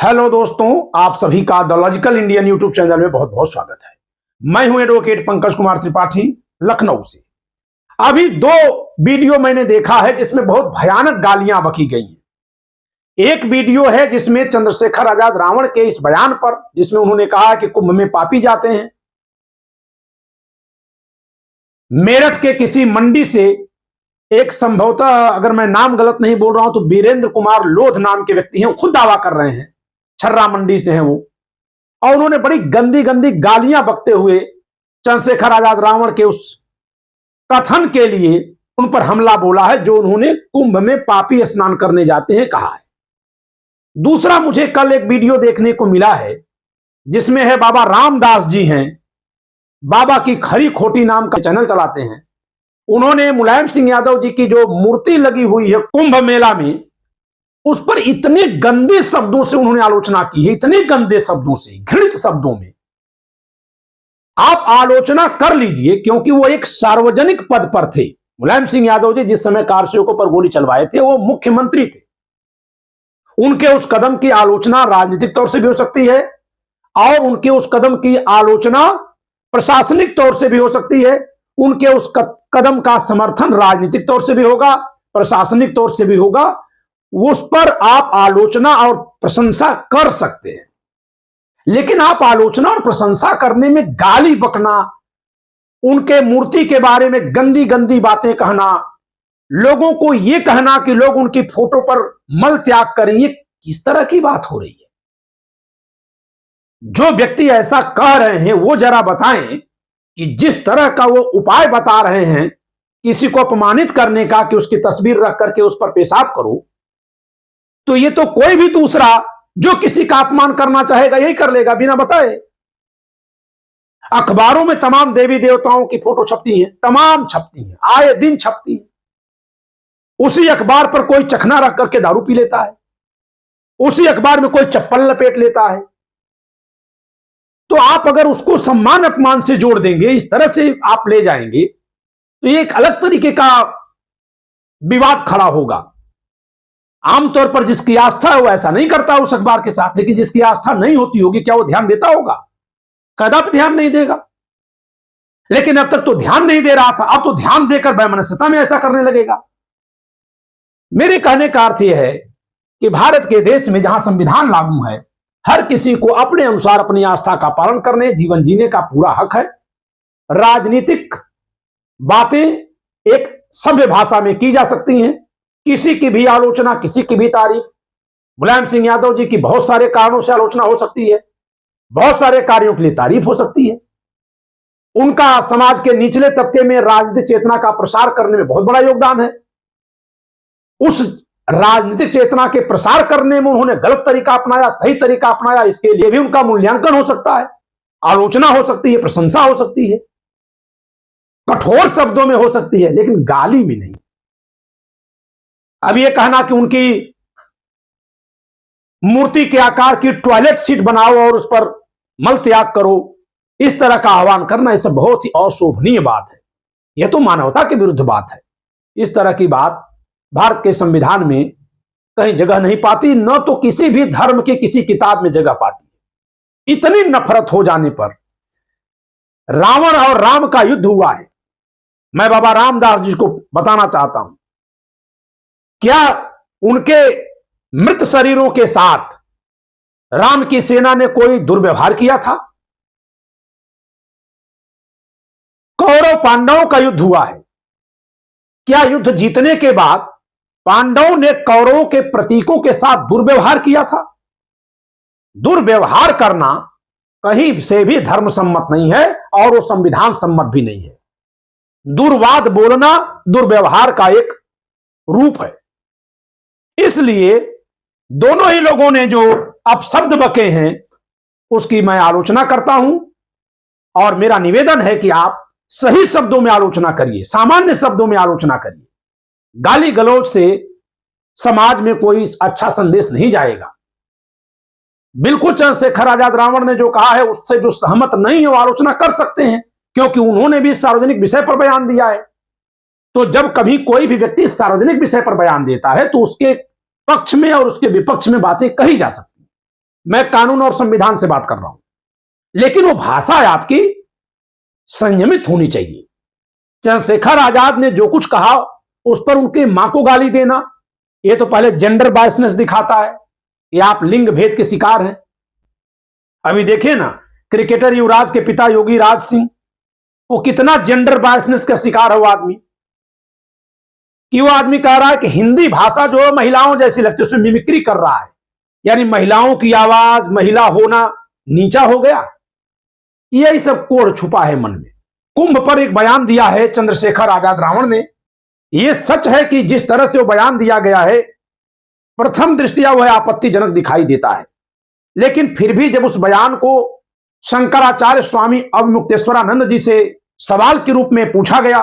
Hello दोस्तों, आप सभी का the logical Indian YouTube channel में बहुत बहुत स्वागत है। मैं हूं एडवोकेट पंकज कुमार त्रिपाठी, लखनऊ से। अभी दो वीडियो मैंने देखा है जिसमें बहुत भयानक गालियां बकी गई हैं। एक वीडियो है जिसमें चंद्रशेखर आजाद रावण के इस बयान पर, जिसमें उन्होंने कहा कि कुंभ में पापी जाते हैं। मेरठ के किसी मंडी से एक, संभवतः अगर मैं नाम गलत नहीं बोल रहा हूं तो वीरेंद्र कुमार लोध नाम के व्यक्ति हैं, खुद दावा कर रहे हैं, छर्रा मंडी से हैं वो, और उन्होंने बड़ी गंदी गंदी गालियां बकते हुए चंद्रशेखर आजाद रावण के उस कथन के लिए उन पर हमला बोला है जो उन्होंने कुंभ में पापी स्नान करने जाते हैं कहा है। दूसरा, मुझे कल एक वीडियो देखने को मिला है जिसमें है बाबा रामदास जी हैं, बाबा की खरी खोटी नाम का चैनल चलाते हैं। उन्होंने मुलायम सिंह यादव जी की जो मूर्ति लगी हुई है कुंभ मेला में, उस पर इतने गंदे शब्दों से उन्होंने आलोचना की है, इतने गंदे शब्दों से, घृणित शब्दों में। आप आलोचना कर लीजिए, क्योंकि वो एक सार्वजनिक पद पर थे। मुलायम सिंह यादव जी जिस समय कारसेवकों पर गोली चलवाए थे वो मुख्यमंत्री थे। उनके उस कदम की आलोचना राजनीतिक तौर से भी हो सकती है और उनके उस कदम की आलोचना प्रशासनिक तौर से भी हो सकती है। उनके उस कदम का समर्थन राजनीतिक तौर से भी होगा, प्रशासनिक तौर से भी होगा। उस पर आप आलोचना और प्रशंसा कर सकते हैं, लेकिन आप आलोचना और प्रशंसा करने में गाली बकना, उनके मूर्ति के बारे में गंदी गंदी बातें कहना, लोगों को यह कहना कि लोग उनकी फोटो पर मल त्याग करें, ये किस तरह की बात हो रही है? जो व्यक्ति ऐसा कह रहे हैं वो जरा बताएं कि जिस तरह का वो उपाय बता रहे हैं किसी को अपमानित करने का, कि उसकी तस्वीर रख करके उस पर पेशाब करो, तो ये तो कोई भी दूसरा जो किसी का अपमान करना चाहेगा यही कर लेगा बिना बताए। अखबारों में तमाम देवी देवताओं की फोटो छपती हैं, तमाम छपती हैं, आए दिन छपती हैं। उसी अखबार पर कोई चखना रख करके दारू पी लेता है, उसी अखबार में कोई चप्पल लपेट लेता है। तो आप अगर उसको सम्मान अपमान से जोड़ देंगे, इस तरह से आप ले जाएंगे, तो ये एक अलग तरीके का विवाद खड़ा होगा। आमतौर पर जिसकी आस्था है वो ऐसा नहीं करता उस अखबार के साथ, लेकिन जिसकी आस्था नहीं होती होगी क्या वो ध्यान देता होगा? कदापि ध्यान नहीं देगा। लेकिन अब तक तो ध्यान नहीं दे रहा था, अब तो ध्यान देकर वैमनस्यता में ऐसा करने लगेगा। मेरे कहने का अर्थ यह है कि भारत के देश में जहां संविधान लागू है, हर किसी को अपने अनुसार अपनी आस्था का पालन करने, जीवन जीने का पूरा हक है। राजनीतिक बातें एक सभ्य भाषा में की जा सकती हैं, किसी की भी आलोचना, किसी की भी तारीफ। मुलायम सिंह यादव जी की बहुत सारे कारणों से आलोचना हो सकती है, बहुत सारे कार्यों के लिए तारीफ हो सकती है। उनका समाज के निचले तबके में राजनीतिक चेतना का प्रसार करने में बहुत बड़ा योगदान है। उस राजनीतिक चेतना के प्रसार करने में उन्होंने गलत तरीका अपनाया, सही तरीका अपनाया, इसके लिए भी उनका मूल्यांकन हो सकता है, आलोचना हो सकती है, प्रशंसा हो सकती है, कठोर शब्दों में हो सकती है, लेकिन गाली में नहीं। अब यह कहना कि उनकी मूर्ति के आकार की टॉयलेट सीट बनाओ और उस पर मल त्याग करो, इस तरह का आह्वान करना, यह सब बहुत ही अशोभनीय बात है। यह तो मानवता के विरुद्ध बात है। इस तरह की बात भारत के संविधान में कहीं जगह नहीं पाती, न तो किसी भी धर्म की किसी किताब में जगह पाती है। इतनी नफरत हो जाने पर रावण और राम का युद्ध हुआ है। मैं बाबा रामदास जी को बताना चाहता हूं, क्या उनके मृत शरीरों के साथ राम की सेना ने कोई दुर्व्यवहार किया था? कौरव पांडवों का युद्ध हुआ है। क्या युद्ध जीतने के बाद पांडवों ने कौरवों के प्रतीकों के साथ दुर्व्यवहार किया था? दुर्व्यवहार करना कहीं से भी धर्म सम्मत नहीं है और वो संविधान सम्मत भी नहीं है। दुर्वाद बोलना दुर्व्यवहार का एक रूप है। इसलिए दोनों ही लोगों ने जो अपशब्द बके हैं उसकी मैं आलोचना करता हूं, और मेरा निवेदन है कि आप सही शब्दों में आलोचना करिए, सामान्य शब्दों में आलोचना करिए। गाली गलौज से समाज में कोई अच्छा संदेश नहीं जाएगा। बिल्कुल चंद्रशेखर आजाद रावण ने जो कहा है उससे जो सहमत नहीं है वो आलोचना कर सकते हैं, क्योंकि उन्होंने भी सार्वजनिक विषय पर बयान दिया है। तो जब कभी कोई भी व्यक्ति सार्वजनिक विषय पर बयान देता है तो उसके पक्ष में और उसके विपक्ष में बातें कही जा सकती हैं। मैं कानून और संविधान से बात कर रहा हूं, लेकिन वो भाषा है आपकी संयमित होनी चाहिए। चंद्रशेखर आजाद ने जो कुछ कहा उस पर उनकी मां को गाली देना, यह तो पहले जेंडर बायसनेस दिखाता है कि आप लिंग भेद के शिकार हैं। अभी देखिए ना, क्रिकेटर युवराज के पिता योगी राज सिंह, वो कितना जेंडर बायसनेस का शिकार है वो आदमी, कि वो आदमी कह रहा है कि हिंदी भाषा जो है महिलाओं जैसी लगती है, उसमें मिमिक्री कर रहा है, यानी महिलाओं की आवाज, महिला होना नीचा हो गया। यही सब कोड़ छुपा है मन में। कुंभ पर एक बयान दिया है चंद्रशेखर आजाद रावण ने। यह सच है कि जिस तरह से वो बयान दिया गया है, प्रथम दृष्टया वह आपत्तिजनक दिखाई देता है, लेकिन फिर भी जब उस बयान को शंकराचार्य स्वामी अवमुक्तेश्वरानंद जी से सवाल के रूप में पूछा गया,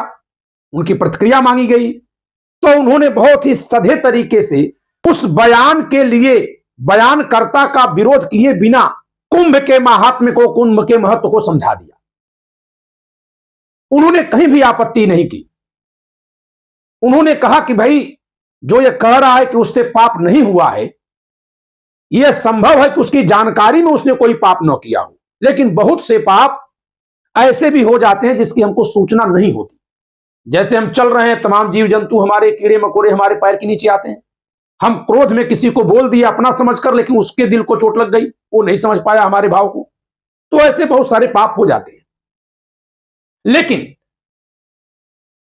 उनकी प्रतिक्रिया मांगी गई, तो उन्होंने बहुत ही सधे तरीके से उस बयान के लिए बयानकर्ता का विरोध किए बिना कुंभ के महात्म्य को, कुंभ के महत्व को समझा दिया। उन्होंने कहीं भी आपत्ति नहीं की। उन्होंने कहा कि भाई जो ये कह रहा है कि उससे पाप नहीं हुआ है, यह संभव है कि उसकी जानकारी में उसने कोई पाप न किया हो, लेकिन बहुत से पाप ऐसे भी हो जाते हैं जिसकी हमको सूचना नहीं होती। जैसे हम चल रहे हैं, तमाम जीव जंतु, हमारे कीड़े मकोड़े हमारे पैर के नीचे आते हैं। हम क्रोध में किसी को बोल दिया अपना समझकर, लेकिन उसके दिल को चोट लग गई, वो नहीं समझ पाया हमारे भाव को। तो ऐसे बहुत सारे पाप हो जाते हैं। लेकिन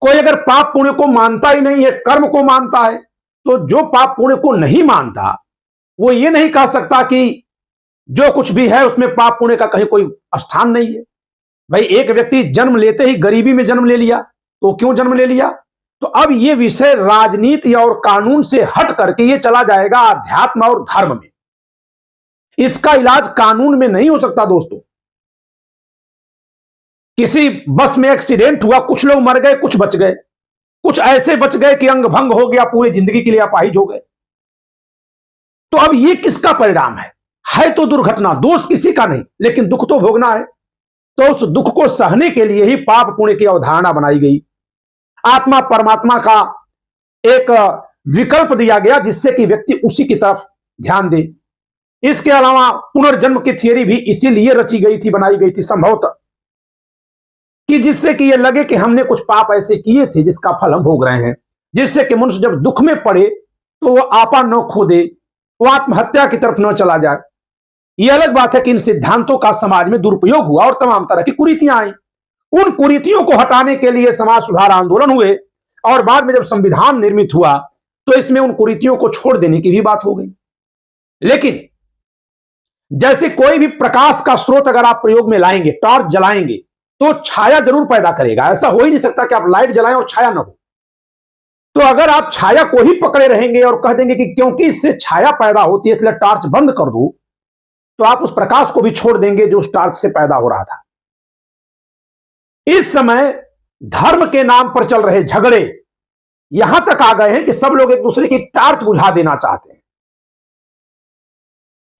कोई अगर पाप पुण्य को मानता ही नहीं है, कर्म को मानता है, तो जो पाप पुण्य को नहीं मानता वो ये नहीं कह सकता कि जो कुछ भी है उसमें पाप पुण्य का कहीं कोई स्थान नहीं है। भाई एक व्यक्ति जन्म लेते ही गरीबी में जन्म ले लिया, तो क्यों जन्म ले लिया? तो अब ये विषय राजनीति और कानून से हट करके ये चला जाएगा अध्यात्म और धर्म में। इसका इलाज कानून में नहीं हो सकता दोस्तों। किसी बस में एक्सीडेंट हुआ, कुछ लोग मर गए, कुछ बच गए, कुछ ऐसे बच गए कि अंग भंग हो गया, पूरी जिंदगी के लिए अपाहिज हो गए। तो अब ये किसका परिणाम है तो दुर्घटना, दोष किसी का नहीं, लेकिन दुख तो भोगना है। तो उस दुख को सहने के लिए ही पाप पुण्य की अवधारणा बनाई गई। आत्मा परमात्मा का एक विकल्प दिया गया जिससे कि व्यक्ति उसी की तरफ ध्यान दे। इसके अलावा पुनर्जन्म की थियरी भी इसीलिए रची गई थी, बनाई गई थी संभवतः, कि जिससे कि यह लगे कि हमने कुछ पाप ऐसे किए थे जिसका फल हम भोग रहे हैं, जिससे कि मनुष्य जब दुख में पड़े तो वह आपा न खो दे, वह आत्महत्या की तरफ न चला जाए। यह अलग बात है कि इन सिद्धांतों का समाज में दुरुपयोग हुआ और तमाम तरह की कुरीतियां आई। उन कुरीतियों को हटाने के लिए समाज सुधार आंदोलन हुए, और बाद में जब संविधान निर्मित हुआ तो इसमें उन कुरीतियों को छोड़ देने की भी बात हो गई। लेकिन जैसे कोई भी प्रकाश का स्रोत अगर आप प्रयोग में लाएंगे, टॉर्च जलाएंगे, तो छाया जरूर पैदा करेगा। ऐसा हो ही नहीं सकता कि आप लाइट जलाएं और छाया न हो। तो अगर आप छाया को ही पकड़े रहेंगे और कह देंगे कि क्योंकि इससे छाया पैदा होती है इसलिए टॉर्च बंद कर दो, तो आप उस प्रकाश को भी छोड़ देंगे जो उस टॉर्च से पैदा हो रहा था। इस समय धर्म के नाम पर चल रहे झगड़े यहां तक आ गए हैं कि सब लोग एक दूसरे की टॉर्च बुझा देना चाहते हैं।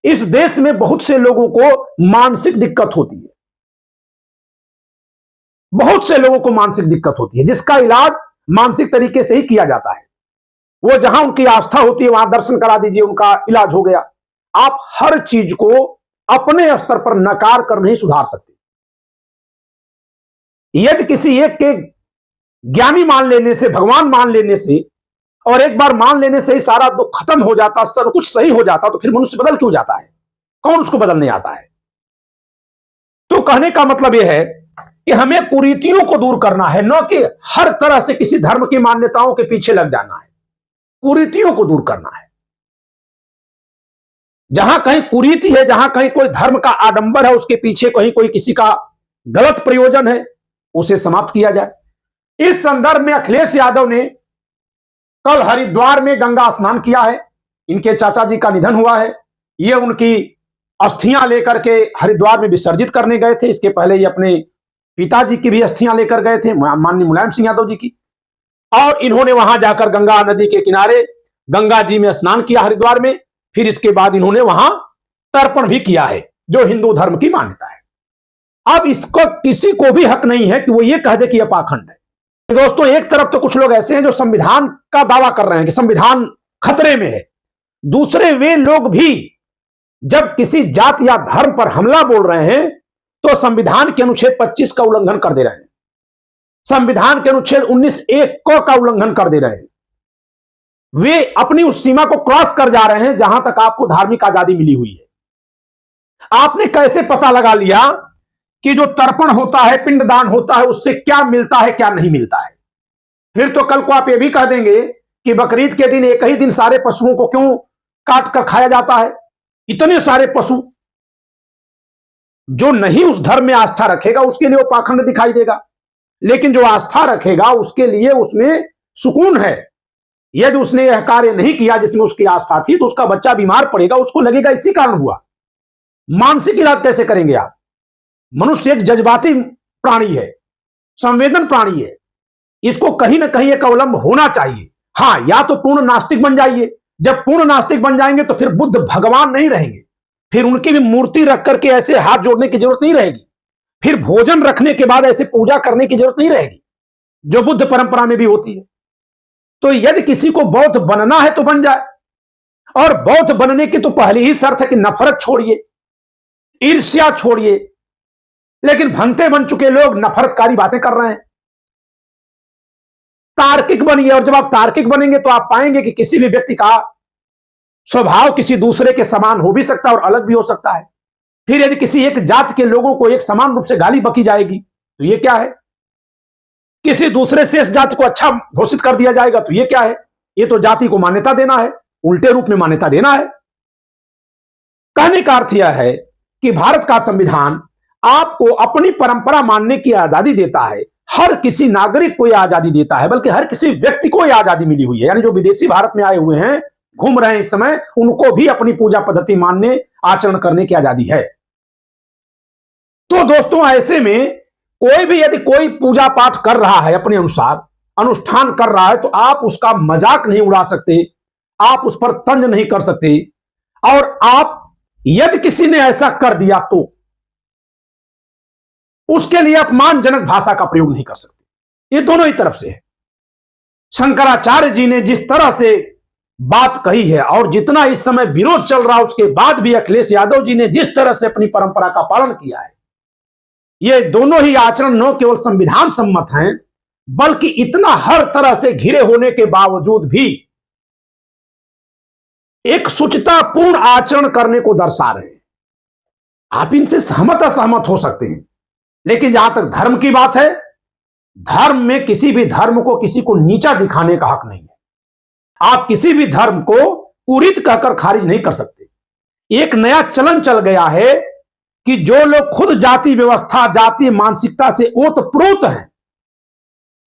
इस देश में बहुत से लोगों को मानसिक दिक्कत होती है, बहुत से लोगों को मानसिक दिक्कत होती है, जिसका इलाज मानसिक तरीके से ही किया जाता है। वो जहां उनकी आस्था होती है वहां दर्शन करा दीजिए, उनका इलाज हो गया। आप हर चीज को अपने स्तर पर नकार कर नहीं सुधार सकते। यदि किसी एक के ज्ञानी मान लेने से, भगवान मान लेने से, और एक बार मान लेने से ही सारा दुख खत्म हो जाता, सब कुछ सही हो जाता, तो फिर मनुष्य बदल क्यों जाता है? कौन उसको बदलने आता है? तो कहने का मतलब यह है कि हमें कुरीतियों को दूर करना है, न कि हर तरह से किसी धर्म की मान्यताओं के पीछे लग जाना है। कुरीतियों को दूर करना है। जहां कहीं कुरीति है, जहां कहीं कोई धर्म का आडंबर है, उसके पीछे कहीं कोई किसी का गलत प्रयोजन है, उसे समाप्त किया जाए। इस संदर्भ में अखिलेश यादव ने कल हरिद्वार में गंगा स्नान किया है। इनके चाचा जी का निधन हुआ है, ये उनकी अस्थियां लेकर के हरिद्वार में विसर्जित करने गए थे। इसके पहले ये अपने पिताजी की भी अस्थियां लेकर गए थे, माननीय मुलायम सिंह यादव जी की, और इन्होंने वहां जाकर गंगा नदी के किनारे गंगा जी में स्नान किया हरिद्वार में। फिर इसके बाद इन्होंने वहां तर्पण भी किया है, जो हिंदू धर्म की मान्यता है। अब इसको किसी को भी हक नहीं है कि वो ये कह दे कि यह पाखंड है। दोस्तों, एक तरफ तो कुछ लोग ऐसे हैं जो संविधान का दावा कर रहे हैं कि संविधान खतरे में है, दूसरे वे लोग भी जब किसी जात या धर्म पर हमला बोल रहे हैं तो संविधान के अनुच्छेद 25 का उल्लंघन कर दे रहे हैं, संविधान के अनुच्छेद 19(1) का उल्लंघन कर दे रहे हैं। वे अपनी उस सीमा को क्रॉस कर जा रहे हैं जहां तक आपको धार्मिक आजादी मिली हुई है। आपने कैसे पता लगा लिया कि जो तर्पण होता है, पिंडदान होता है, उससे क्या मिलता है क्या नहीं मिलता है? फिर तो कल को आप ये भी कह देंगे कि बकरीद के दिन एक ही दिन सारे पशुओं को क्यों काट कर खाया जाता है? इतने सारे पशु। जो नहीं उस धर्म में आस्था रखेगा उसके लिए वो पाखंड दिखाई देगा, लेकिन जो आस्था रखेगा उसके लिए उसमें सुकून है। यदि उसने यह कार्य नहीं किया जिसमें उसकी आस्था थी तो उसका बच्चा बीमार पड़ेगा, उसको लगेगा इसी कारण हुआ। मानसिक इलाज कैसे करेंगे आप? मनुष्य एक जज्बाती प्राणी है, संवेदन प्राणी है, इसको कहीं ना कहीं एक अवलंब होना चाहिए। हां, या तो पूर्ण नास्तिक बन जाइए। जब पूर्ण नास्तिक बन जाएंगे तो फिर बुद्ध भगवान नहीं रहेंगे, फिर उनकी भी मूर्ति रख करके ऐसे हाथ जोड़ने की जरूरत नहीं रहेगी, फिर भोजन रखने के बाद ऐसे पूजा करने की जरूरत नहीं रहेगी जो बुद्ध परंपरा में भी होती है। तो यदि किसी को बौद्ध बनना है तो बन जाए, और बौद्ध बनने की तो पहली ही शर्त है कि नफरत छोड़िए, ईर्ष्या छोड़िए। लेकिन भंते बन चुके लोग नफरतकारी बातें कर रहे हैं। तार्किक बनिए, और जब आप तार्किक बनेंगे तो आप पाएंगे कि किसी भी व्यक्ति का स्वभाव किसी दूसरे के समान हो भी सकता है और अलग भी हो सकता है। फिर यदि किसी एक जात के लोगों को एक समान रूप से गाली बकी जाएगी तो यह क्या है? किसी दूसरे शेष जाति को अच्छा घोषित कर दिया जाएगा तो यह क्या है? यह तो जाति को मान्यता देना है, उल्टे रूप में मान्यता देना है। कहने का अर्थ यह है कि भारत का संविधान आपको अपनी परंपरा मानने की आजादी देता है। हर किसी नागरिक को यह आजादी देता है, बल्कि हर किसी व्यक्ति को यह आजादी मिली हुई है। यानी जो विदेशी भारत में आए हुए हैं, घूम रहे हैं इस समय, उनको भी अपनी पूजा पद्धति मानने, आचरण करने की आजादी है। तो दोस्तों, ऐसे में कोई भी यदि कोई पूजा पाठ कर रहा है, अपने अनुसार अनुष्ठान कर रहा है, तो आप उसका मजाक नहीं उड़ा सकते, आप उस पर तंज नहीं कर सकते। और आप यदि किसी ने ऐसा कर दिया तो उसके लिए अपमानजनक भाषा का प्रयोग नहीं कर सकते। ये दोनों ही तरफ से है। शंकराचार्य जी ने जिस तरह से बात कही है और जितना इस समय विरोध चल रहा है, उसके बाद भी अखिलेश यादव जी ने जिस तरह से अपनी परंपरा का पालन किया है, ये दोनों ही आचरण न केवल संविधान सम्मत हैं, बल्कि इतना हर तरह से घिरे होने के बावजूद भी एक शुचितापूर्ण आचरण करने को दर्शा रहे हैं। आप इनसे सहमत असहमत हो सकते हैं, लेकिन जहां तक धर्म की बात है, धर्म में किसी भी धर्म को किसी को नीचा दिखाने का हक नहीं है। आप किसी भी धर्म को कुरीत कहकर खारिज नहीं कर सकते। एक नया चलन चल गया है कि जो लोग खुद जाति व्यवस्था, जातीय मानसिकता से ओतप्रोत हैं,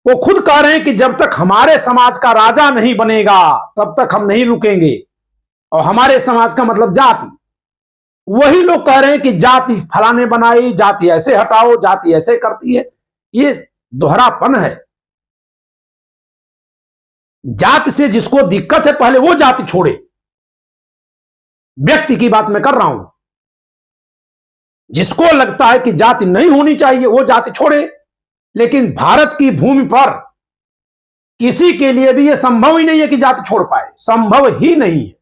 वो खुद कह रहे हैं कि जब तक हमारे समाज का राजा नहीं बनेगा तब तक हम नहीं रुकेंगे। और हमारे समाज का मतलब जाति। वही लोग कह रहे हैं कि जाति फलाने बनाई, जाति ऐसे हटाओ, जाति ऐसे करती है। ये दोहरापन है। जाति से जिसको दिक्कत है पहले वो जाति छोड़े। व्यक्ति की बात मैं कर रहा हूं। जिसको लगता है कि जाति नहीं होनी चाहिए वो जाति छोड़े। लेकिन भारत की भूमि पर किसी के लिए भी यह संभव ही नहीं है कि जाति छोड़ पाए, संभव ही नहीं है।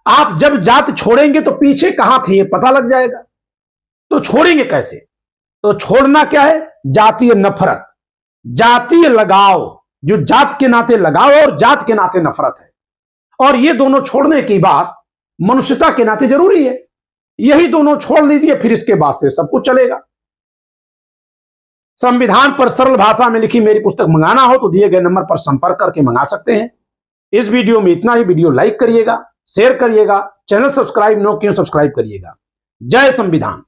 आप जब जाति छोड़ेंगे तो पीछे कहां थे ये पता लग जाएगा। तो छोड़ेंगे कैसे? तो छोड़ना क्या है? जातीय नफरत, जातीय लगाव, जो जात के नाते लगाव और जात के नाते नफरत है। और ये दोनों छोड़ने की बात मनुष्यता के नाते जरूरी है। यही दोनों छोड़ लीजिए, फिर इसके बाद से सब कुछ चलेगा। संविधान पर सरल भाषा में लिखी मेरी पुस्तक मंगाना हो तो दिए गए नंबर पर संपर्क करके मंगा सकते हैं। इस वीडियो में इतना ही। वीडियो लाइक करिएगा, शेयर करिएगा, चैनल सब्सक्राइब न किए सब्सक्राइब करिएगा। जय संविधान।